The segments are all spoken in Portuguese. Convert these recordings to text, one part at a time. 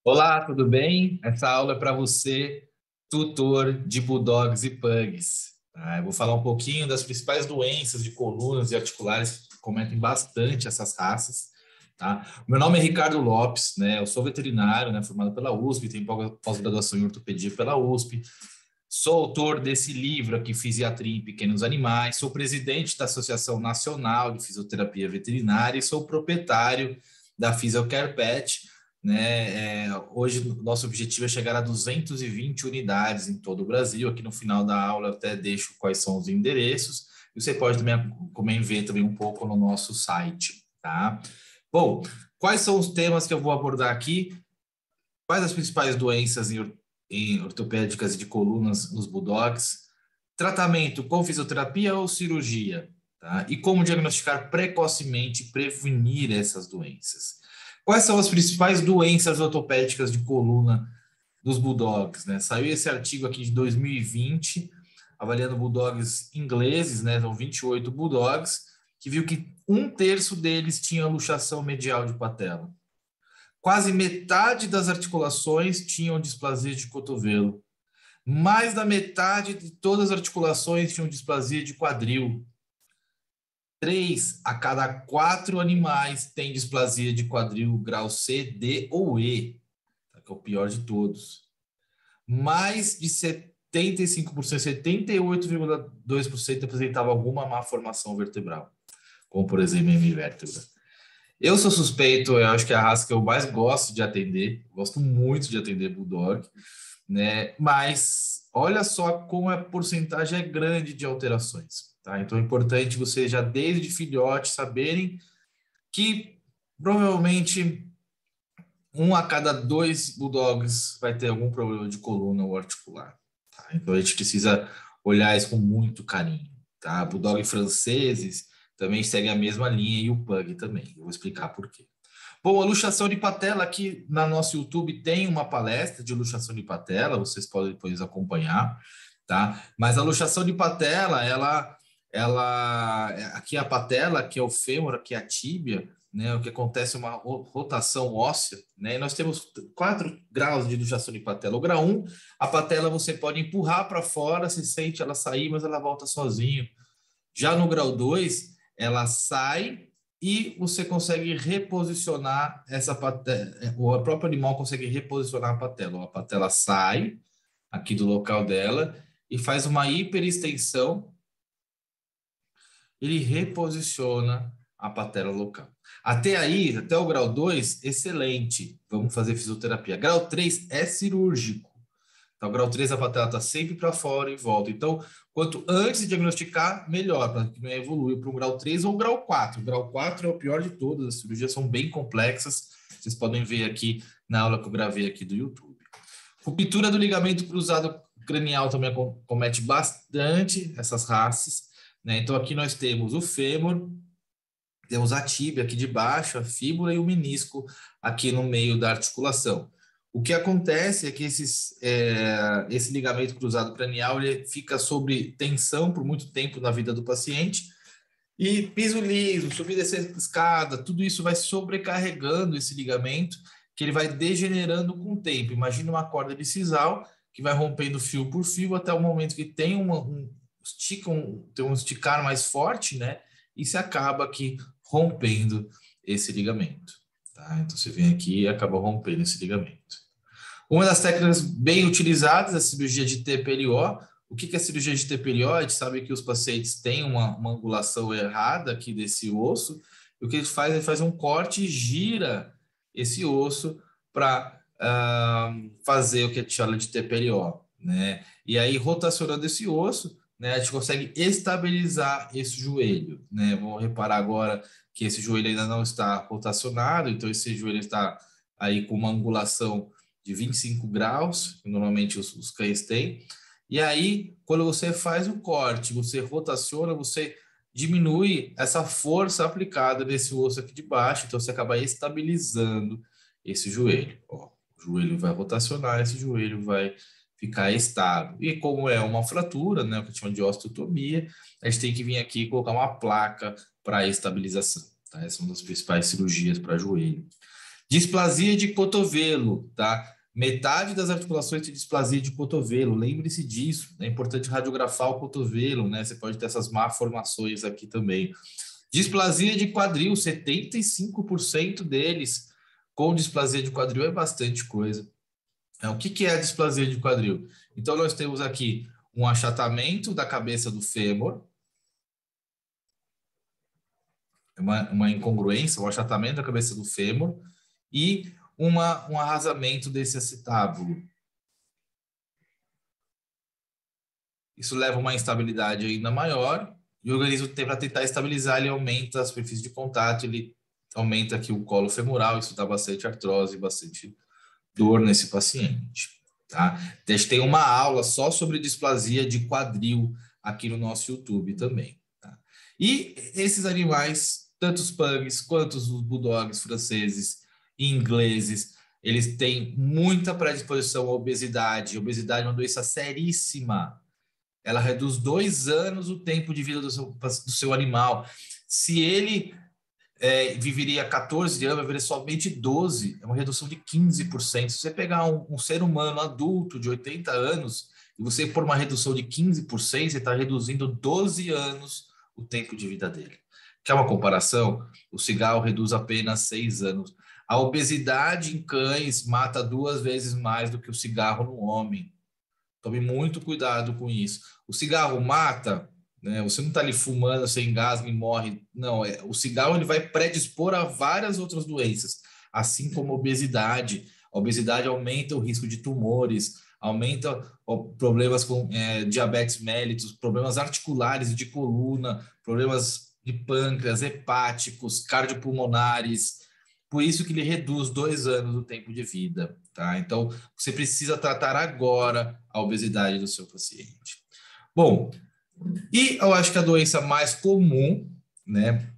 Olá, tudo bem? Essa aula é para você, tutor de Bulldogs e Pugs. Tá? Eu vou falar um pouquinho das principais doenças de colunas e articulares que cometem bastante essas raças. Tá? Meu nome é Ricardo Lopes, né? Eu sou veterinário, né? Formado pela USP, tenho pós-graduação em ortopedia pela USP. Sou autor desse livro aqui, Fisiatria em Pequenos Animais. Sou presidente da Associação Nacional de Fisioterapia Veterinária e sou proprietário da Physiocare Pet, né? Hoje, nosso objetivo é chegar a 220 unidades em todo o Brasil. Aqui no final da aula, eu até deixo quais são os endereços. E você pode também ver também um pouco no nosso site, tá? Bom, quais são os temas que eu vou abordar aqui? Quais as principais doenças em ortopédicas e de colunas nos bulldogs? Tratamento com fisioterapia ou cirurgia? Tá? E como diagnosticar precocemente e prevenir essas doenças? Quais são as principais doenças ortopédicas de coluna dos bulldogs? Né? Saiu esse artigo aqui de 2020, avaliando bulldogs ingleses, né? São 28 bulldogs, que viu que um terço deles tinha luxação medial de patela. Quase metade das articulações tinham displasia de cotovelo. Mais da metade de todas as articulações tinham displasia de quadril. 3 a cada 4 animais têm displasia de quadril grau C, D ou E, que é o pior de todos. Mais de 75%, 78,2% apresentava alguma malformação vertebral, como por exemplo hemivértebra. Eu sou suspeito, eu acho que é a raça que eu mais gosto de atender, gosto muito de atender Bulldog, né? Mas olha só como a porcentagem é grande de alterações, tá? Então é importante vocês já desde filhote saberem que provavelmente 1 a cada 2 bulldogs vai ter algum problema de coluna ou articular, tá? Então a gente precisa olhar isso com muito carinho, tá? Bulldog franceses também seguem a mesma linha e o pug também. Eu vou explicar por quê. Bom, a luxação de patela, aqui na nosso YouTube tem uma palestra de luxação de patela, vocês podem depois acompanhar, tá? Mas a luxação de patela, aqui a patela, aqui é o fêmur, aqui é a tíbia, né? O que acontece é uma rotação óssea, né? E nós temos 4 graus de luxação de patela. O grau 1, a patela você pode empurrar para fora, você sente ela sair, mas ela volta sozinho. Já no grau 2, ela sai e você consegue reposicionar essa patela, o próprio animal consegue reposicionar a patela. A patela sai aqui do local dela e faz uma hiperextensão, ele reposiciona a patela local. Até aí, até o grau 2, excelente, vamos fazer fisioterapia. Grau 3 é cirúrgico. Então, grau 3, a patela está sempre para fora e volta. Então, quanto antes de diagnosticar, melhor, para que não evolua para um grau 3 ou grau 4. O grau 4 é o pior de todas, as cirurgias são bem complexas. Vocês podem ver aqui na aula que eu gravei aqui do YouTube. Ruptura do ligamento cruzado cranial também comete bastante essas raças, né? Então, aqui nós temos o fêmur, temos a tíbia aqui de baixo, a fíbula e o menisco aqui no meio da articulação. O que acontece é que esse ligamento cruzado cranial ele fica sob tensão por muito tempo na vida do paciente e piso liso, subir e descer escada, tudo isso vai sobrecarregando esse ligamento que ele vai degenerando com o tempo. Imagina uma corda de sisal que vai rompendo fio por fio até o momento que tem um esticar mais forte, né? E se acaba aqui rompendo esse ligamento. Tá? Então você vem aqui e acaba rompendo esse ligamento. Uma das técnicas bem utilizadas é a cirurgia de TPLO. O que é a cirurgia de TPLO? A gente sabe que os pacientes têm uma angulação errada aqui desse osso. E o que ele faz um corte e gira esse osso para fazer o que a gente chama de TPLO, né? E aí, rotacionando esse osso, né, a gente consegue estabilizar esse joelho, né? Vamos reparar agora que esse joelho ainda não está rotacionado, então esse joelho está aí com uma angulação de 25 graus, que normalmente os cães têm. E aí, quando você faz o corte, você rotaciona, você diminui essa força aplicada nesse osso aqui de baixo, então você acaba estabilizando esse joelho. Ó, o joelho vai rotacionar, esse joelho vai ficar estável. E como é uma fratura, né, o que a gente chama de osteotomia, a gente tem que vir aqui e colocar uma placa para estabilização. Tá? Essa é uma das principais cirurgias para joelho. Displasia de cotovelo, tá? Metade das articulações tem displasia de cotovelo, lembre-se disso, é importante radiografar o cotovelo, né? Você pode ter essas malformações aqui também. Displasia de quadril, 75% deles com displasia de quadril é bastante coisa. O que é a displasia de quadril? Então, nós temos aqui um achatamento da cabeça do fêmur, uma incongruência, um achatamento da cabeça do fêmur e um arrasamento desse acetábulo. Isso leva a uma instabilidade ainda maior e o organismo, para tentar estabilizar, ele aumenta a superfície de contato, ele aumenta aqui o colo femoral, isso dá bastante artrose, bastante dor nesse paciente. Tá? A gente tem uma aula só sobre displasia de quadril aqui no nosso YouTube também. Tá? E esses animais, tanto os pugs quanto os bulldogs franceses e ingleses, eles têm muita predisposição à obesidade. A obesidade é uma doença seríssima. Ela reduz 2 anos o tempo de vida do seu animal. Se ele viveria 14 anos, viveria somente 12, é uma redução de 15%. Se você pegar um ser humano adulto de 80 anos e você pôr uma redução de 15%, você está reduzindo 12 anos o tempo de vida dele. Quer uma comparação? O cigarro reduz apenas 6 anos. A obesidade em cães mata 2 vezes mais do que o cigarro no homem. Tome muito cuidado com isso. O cigarro mata, né? Você não está ali fumando, você engasga e morre. Não, o cigarro ele vai predispor a várias outras doenças, assim como a obesidade. A obesidade aumenta o risco de tumores, aumenta problemas com diabetes mellitus, problemas articulares e de coluna, problemas de pâncreas, hepáticos, cardiopulmonares. Por isso que ele reduz 2 anos do tempo de vida, tá? Então, você precisa tratar agora a obesidade do seu paciente. Bom, e eu acho que a doença mais comum, né,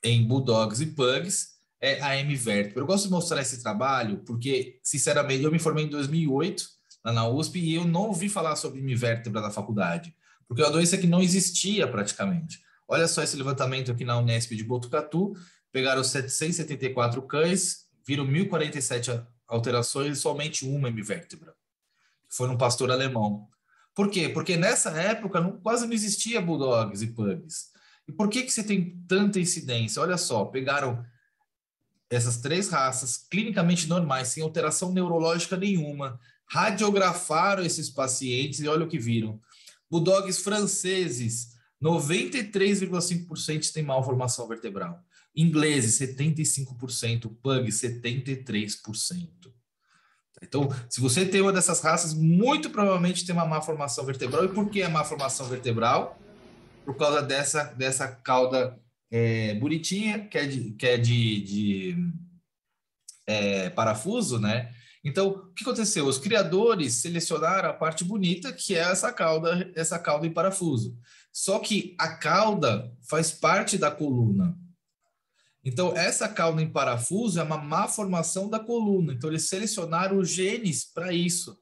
em bulldogs e pugs é a hemivértebra. Eu gosto de mostrar esse trabalho porque, sinceramente, eu me formei em 2008 lá na USP e eu não ouvi falar sobre hemivértebra na faculdade, porque é uma doença que não existia praticamente. Olha só esse levantamento aqui na Unesp de Botucatu. Pegaram 774 cães, viram 1.047 alterações e somente uma hemivértebra. Foi num pastor alemão. Por quê? Porque nessa época quase não existia bulldogs e pugs. E por que você tem tanta incidência? Olha só, pegaram essas 3 raças clinicamente normais, sem alteração neurológica nenhuma, radiografaram esses pacientes e olha o que viram. Bulldogs franceses, 93,5% têm malformação vertebral. Ingleses, 75%, pug, 73%. Então, se você tem uma dessas raças, muito provavelmente tem uma má formação vertebral. E por que a má formação vertebral? Por causa dessa cauda bonitinha, que é de parafuso, né? Então, o que aconteceu? Os criadores selecionaram a parte bonita, que é essa cauda em parafuso. Só que a cauda faz parte da coluna. Então, essa cauda em parafuso é uma má formação da coluna. Então, eles selecionaram os genes para isso.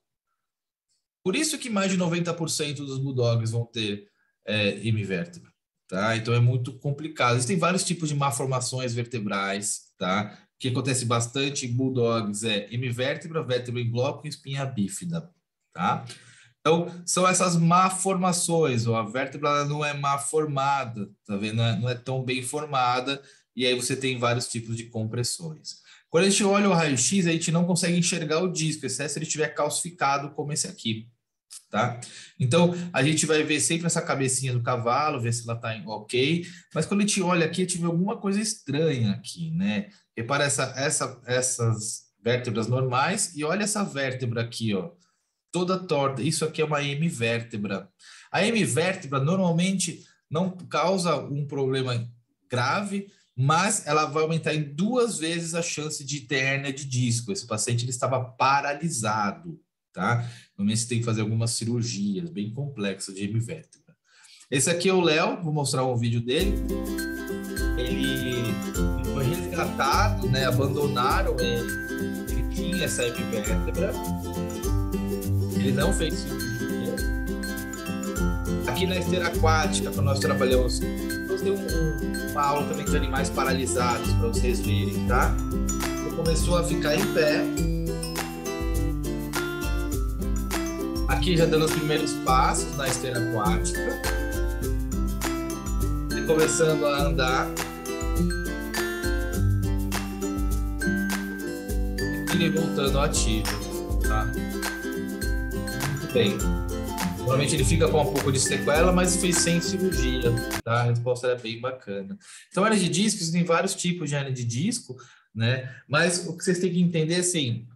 Por isso que mais de 90% dos bulldogs vão ter hemivértebra. Tá? Então, é muito complicado. Existem vários tipos de malformações vertebrais. Tá? O que acontece bastante em bulldogs é hemivértebra, vértebra em bloco e espinha bífida. Tá? Então, são essas malformações. A vértebra não é mal formada, tá vendo? Não é tão bem formada. E aí você tem vários tipos de compressões. Quando a gente olha o raio-x, a gente não consegue enxergar o disco, exceto se ele estiver calcificado como esse aqui, tá? Então, a gente vai ver sempre essa cabecinha do cavalo, ver se ela está ok, mas quando a gente olha aqui, a gente vê alguma coisa estranha aqui, né? Repara essas vértebras normais e olha essa vértebra aqui, ó, toda torta. Isso aqui é uma hemivértebra. A hemivértebra normalmente não causa um problema grave, mas ela vai aumentar em 2 vezes a chance de ter hérnia de disco. Esse paciente ele estava paralisado, tá? Normalmente você tem que fazer algumas cirurgias bem complexas de hemivértebra. Esse aqui é o Léo, vou mostrar um vídeo dele. Ele foi resgatado, né? Abandonaram ele. Ele tinha essa hemivértebra. Ele não fez cirurgia. Aqui na esteira aquática, quando nós trabalhamos, nós temos uma aula também de animais paralisados para vocês verem, tá? começou a ficar em pé. Aqui já dando os primeiros passos na esteira aquática. E começando a andar. E ele voltando ativo, tá? Muito bem. Normalmente ele fica com um pouco de sequela, mas fez sem cirurgia, tá? A resposta é bem bacana. Então, hernia de disco, tem vários tipos de hernia de disco, né? Mas o que vocês têm que entender, assim,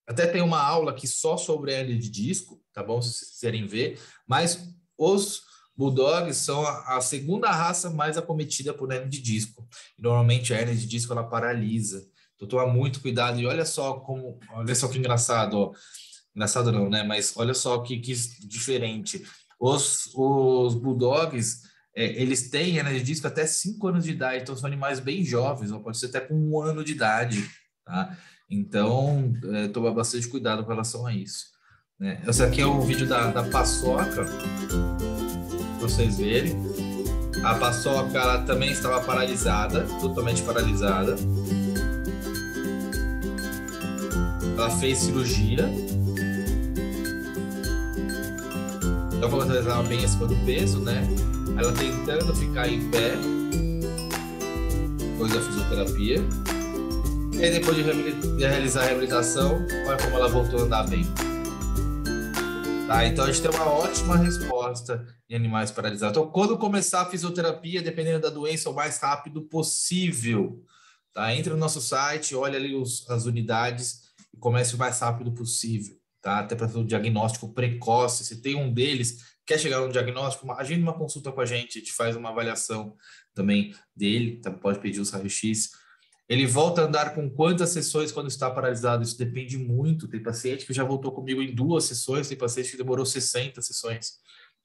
até tem uma aula aqui só sobre hernia de disco, tá bom? Se vocês quiserem ver, mas os Bulldogs são a segunda raça mais acometida por hernia de disco. E normalmente a hernia de disco, ela paralisa. Então, toma muito cuidado. E olha só que engraçado, ó. Engraçado não, né? Mas olha só que diferente. Os Bulldogs, eles têm hernia de disco até 5 anos de idade, então são animais bem jovens, ou pode ser até com 1 ano de idade, tá? Então, toma bastante cuidado com relação a isso, né? Esse aqui é um vídeo da paçoca, para vocês verem. A paçoca, ela também estava paralisada, totalmente paralisada. Ela fez cirurgia. Então, vamos ela bem acima do peso, né? Ela tentando ficar em pé, depois da fisioterapia. E aí, depois de realizar a reabilitação, olha como ela voltou a andar bem. Tá? Então, a gente tem uma ótima resposta em animais paralisados. Então, quando começar a fisioterapia, dependendo da doença, o mais rápido possível. Tá? Entre no nosso site, olha ali as unidades e comece o mais rápido possível. Tá? Até para fazer um diagnóstico precoce. Se tem um deles, quer chegar a um diagnóstico, agende uma consulta com a gente faz uma avaliação também dele, tá? Pode pedir os raios-x. Ele volta a andar com quantas sessões quando está paralisado? Isso depende muito. Tem paciente que já voltou comigo em 2 sessões, tem paciente que demorou 60 sessões.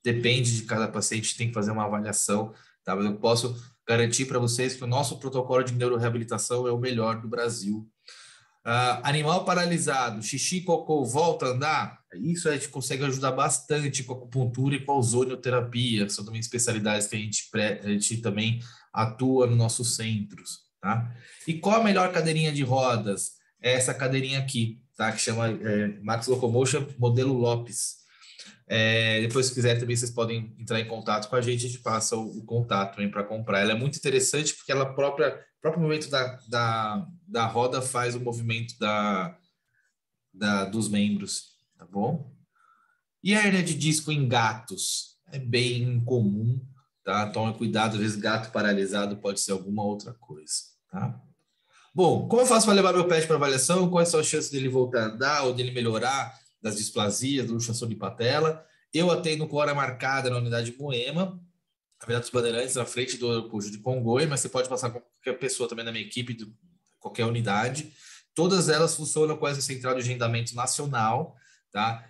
Depende de cada paciente, tem que fazer uma avaliação. Tá? Mas eu posso garantir para vocês que o nosso protocolo de neuroreabilitação é o melhor do Brasil. Animal paralisado, xixi, cocô, volta a andar, isso a gente consegue ajudar bastante com a acupuntura e com a ozonioterapia, que são também especialidades que a gente também atua nos nossos centros, tá? E qual a melhor cadeirinha de rodas? É essa cadeirinha aqui, tá? Que chama Max Locomotion Modelo Lopes. Depois, se quiser, também vocês podem entrar em contato com a gente passa o contato para comprar. Ela é muito interessante porque ela o próprio movimento da roda faz o movimento dos membros, tá bom? E a hernia de disco em gatos? É bem incomum, tá? Tome cuidado, às vezes gato paralisado pode ser alguma outra coisa, tá? Bom, como eu faço para levar meu pet para avaliação? Quais são as chances dele voltar a andar ou dele melhorar das displasias, do luxação de patela? Eu atendo com hora marcada na unidade Moema, Avenida dos Bandeirantes, na frente do aeroporto de Congonhas, mas você pode passar com qualquer pessoa também na minha equipe, de qualquer unidade. Todas elas funcionam com essa central de agendamento nacional, tá?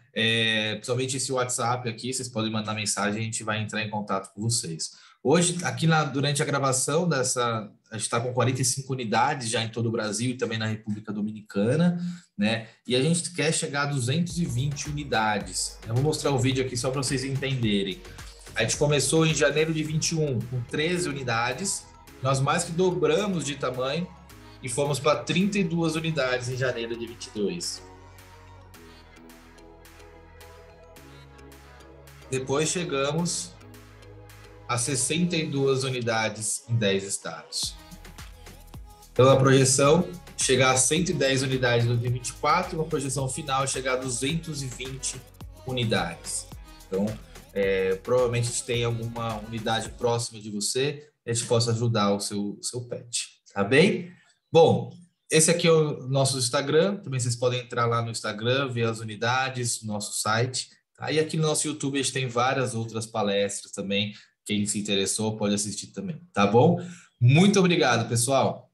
Principalmente esse WhatsApp aqui, vocês podem mandar mensagem, a gente vai entrar em contato com vocês. Hoje, aqui durante a gravação a gente está com 45 unidades já em todo o Brasil e também na República Dominicana, né? E a gente quer chegar a 220 unidades. Eu vou mostrar o vídeo aqui só para vocês entenderem. A gente começou em janeiro de 21 com 13 unidades, nós mais que dobramos de tamanho e fomos para 32 unidades em janeiro de 22. Depois chegamos a 62 unidades em 10 estados. Então, a projeção chegar a 110 unidades em 2024 e uma projeção final chegar a 220 unidades. Então, provavelmente a gente tem alguma unidade próxima de você, a gente possa ajudar o seu pet, tá bem? Bom, esse aqui é o nosso Instagram, também vocês podem entrar lá no Instagram, ver as unidades, nosso site, tá? E aqui no nosso YouTube a gente tem várias outras palestras também, quem se interessou pode assistir também, tá bom? Muito obrigado, pessoal!